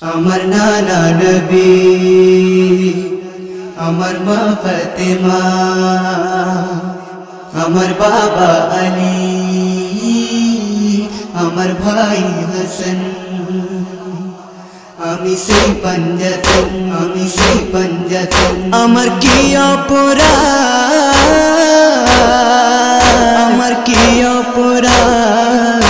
আমার নানা নবী, আমার মা ফাতেমা, আমার বাবা আলী, আমার ভাই হাসান, আমি সেই পাঞ্জাতন, আমি সেই পাঞ্জাতন। আমার কি অপরাধ, আমার কি অপরাধ,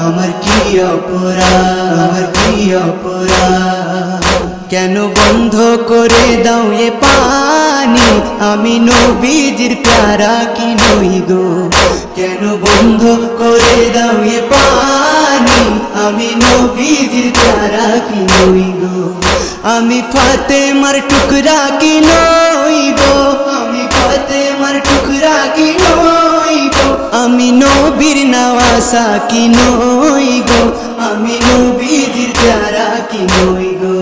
আমার কি অপরাধ, আমার কি অপরাধ। কেন বন্ধ করে দাও এ পানি, আমি নবীজির প্যারা কি নই গো। কেন বন্ধ করে দাও এ পানি, আমি নবীজির প্যারা কি নই গো। আমি ফাতেমার টুকরা কি নই গো, আমি ফাতেমার টুকরা কি নই গো। আমি নবীর নওয়াসা কি নই গো, আমি নবীজির প্যারা কি নই গো।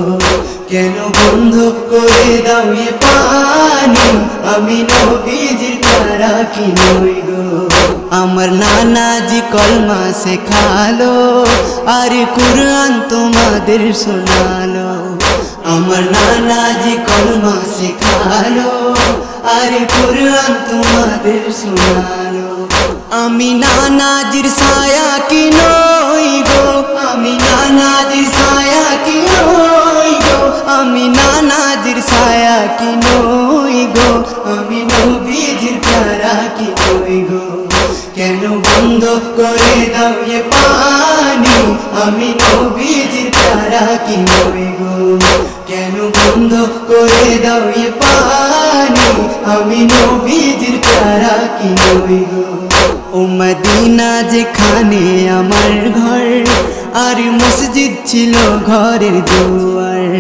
কেন বন্ধ করে দাও এ পানি, আমি নবীজির প্যারা কি নই গো। আমার নানাজি কলমা শেখালো, আর কুরআন তোমাদের শোনালো। আমার নানাজি কলমা শেখালো, আর কুরআন তোমাদের শোনালো। আমি নানাজির ছায়া কি নই গো, আমি নানাজির ছায়া কি নই গো, আমি নানাজির ছায়া কি নই গো, আমি নবীজির প্যারা কি নই গো। কেন বন্ধ করে দাও এ পানি, আমি নবীজির প্যারা কি নই গো। কেন বন্ধ করে দাও এ পানি, আমি নবীজির প্যারা কি নই গো। ও মদিনা যেখানে আমার ঘর, আর মসজিদ ছিল ঘরের দুয়ার।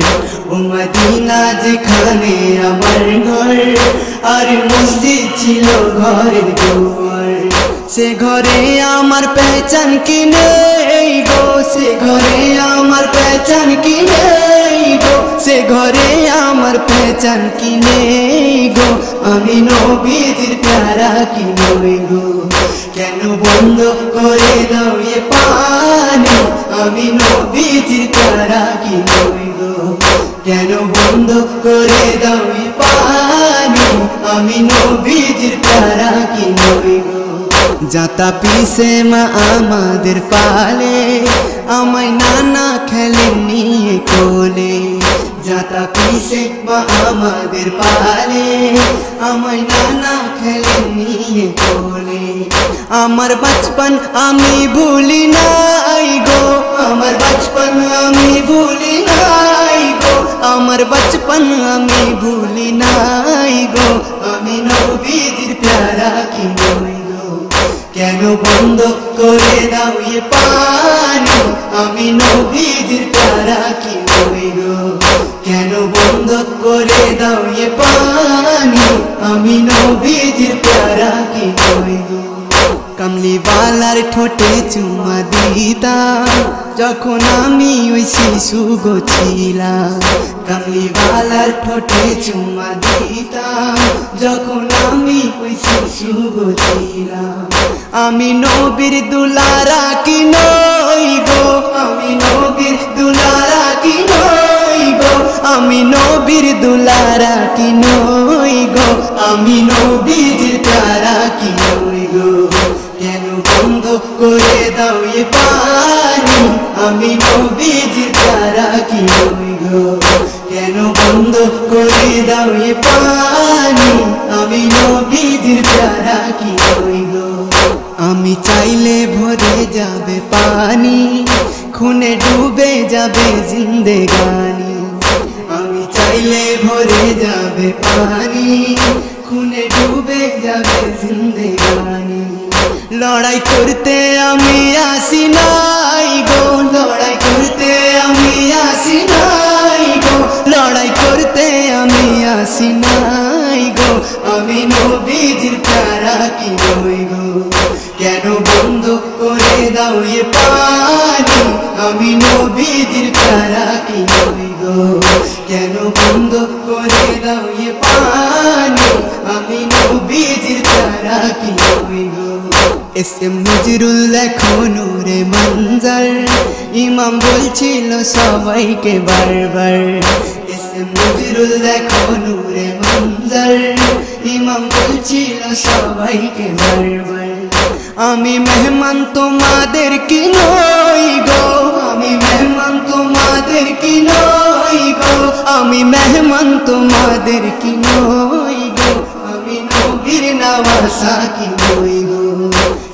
ও মদিনা যেখানে আমার ঘর, আর মসজিদ ছিল ঘরের দুয়ার। সে ঘরে আমার পেহচান কি নেই গো, সে ঘরে আমার পেহচান কি নেই গো, সে ঘরে আমার পেহচান কি নেই গো। আমি নবীজির প্যারা কি নই গো। কেন বন্ধ করে দাও এ পানি, আমি নবীজির প্যারা কি নই গো। কেন বন্ধ করে দাও এ পানি, আমি নবীজির প্যারা কি নই গো। যাতা পিসে মা আমাদের পালে, আমায় নানা খেলে নিয়ে কোলে। যাতা পিসে মা আমাদের পালে, আমায় নানা খেলে নিয়ে কোলে। আমার বচপন আমি ভুলি নাই গো, আমার বচপন আমি ভুলি নাই গো, আমার বচপন আমি ভুলি নাই গো। আমি নবীজির প্যারা কি নই গো। কেন বন্ধ করে দাও এ পানি, আমি নবীজির প্যারা কি নই গো। কেন বন্ধ করে দাও এ পানি, আমি নবীজির প্যারা কি নই গো। কামলিওয়ালার ঠোঁটে চুমা দিতাম, যখন আমি ওই শিশু গো ছিলাম। কামলিওয়ালার ঠোঁটে চুমা দিতাম, যখন আমি ওই শিশু গো ছিলাম। আমি নবীর দুলারা কি নই গো, আমি নবীর দুলারা কি নই গো, আমি নবীর দুলারা কি নই গো, আমি নবীজির প্যারা কি নই গো। কেন বন্ধ করে দাও এ পানি, আমি নবীজির প্যারা কি নই গো। কেন বন্ধ করে দাও এ পানি, আমি নবীজির প্যারা কি নই গো। আমি চাইলে ভরে যাবে পানি, খুনে ডুবে যাবে জিন্দেগানি। আমি চাইলে ভরে যাবে পানি, খুনে ডুবে যাবে জিন্দেগানি। লড়াই করতে আমি আসি নাই গো, লড়াই করতে আমি আসি নাই গো, লড়াই করতে আমি আসি নাই গো। আমি নবীজির প্যারা কি নই গো। কেন বন্ধ করে দাও এ পানি, আমি নবীজির প্যারা কি নই গো। কেন বন্ধ করে দাও এ পানি, আমি নবীজির প্যারা কি নই গো। এস এম নজরুল দেখো নূরে মঞ্জর ইমাম বলছিল সবাইকে বারবার এস এম নজরুল দেখো নূরে মঞ্জর ইমাম বলছিল সবাইকে বারবার আমি মেহমান তোমাদের কি নই গো আমি মেহমান তোমাদের কি নই গো আমি মেহমান তোমাদের কি নই গো আমি নবীর নওয়াসা কি নই গো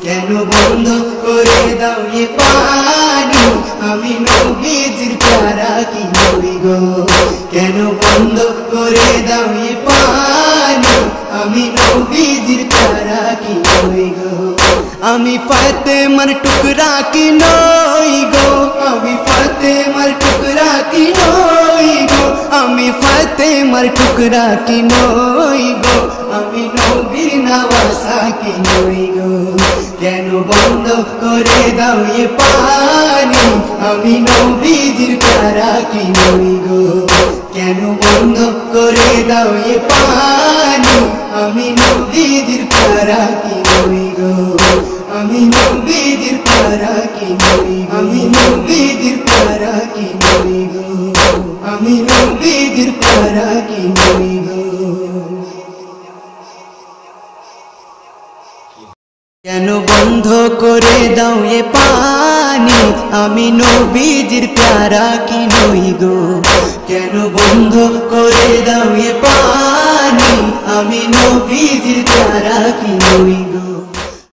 কেন বন্ধ করে দাও এ পানি আমি নবীজির প্যারা কি নই গো কেন বন্ধ করে দাও এ পানি আমি নবীজির প্যারা কি নই গো আমি ফাতেমার টুকরা কি নই গো আমি ফাতেমার টুকরা কি নই গো আমি ফাতেমার টুকরা কি নই গো আমি নবীর নওয়াসা কি নই গো কেন বন্ধ করে দাও এ পানি আমি নবীজির প্যারা কি নই গো কেন বন্ধ করে দাও এ পানি আমি নবীজির প্যারা কি নই গো আমি নবীজির প্যারা কি নই আমি নবীজির প্যারা কি নই গো আমি নবীজির প্যারা কি নই গো কেন বন্ধ করে দাও এ পানি আমি নবীজির প্যারা কি নই গো কেন বন্ধ করে দাও এ পানি আমি নবীজির প্যারা কি নই গো